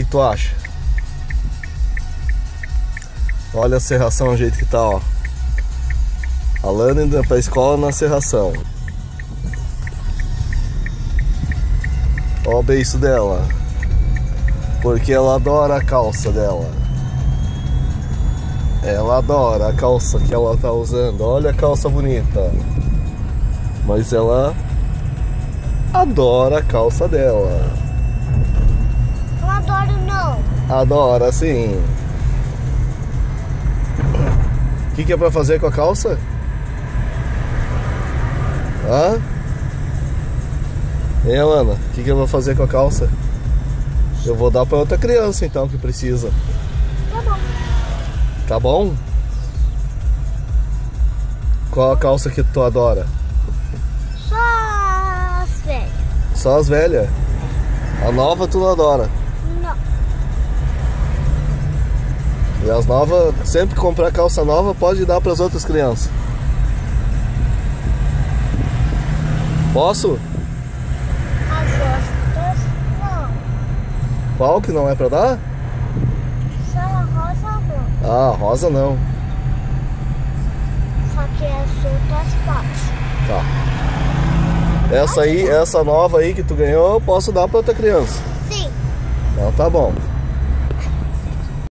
que tu acha? Olha a serração, o jeito que tá, ó. A Lana indo pra escola na serração. Ó o beiço dela. Porque ela adora a calça dela. Ela adora a calça que ela tá usando. Olha a calça bonita. Mas ela adora a calça dela. Não adoro não. Adora sim. O que é pra fazer com a calça? Hã? Hein, Alana? O que eu vou fazer com a calça? Eu vou dar pra outra criança então que precisa. Tá bom. Tá bom? Qual a calça que tu adora? Só as velhas. Só as velhas? A nova tu não adora? Não. E as novas, sempre que comprar calça nova, pode dar pras outras crianças. Posso? As outras não. Qual que não é pra dar? Só a rosa não. Ah, rosa não. Só que as outras pode. Tá. Essa aí, essa nova aí que tu ganhou, eu posso dar pra outra criança. Sim. Então tá bom.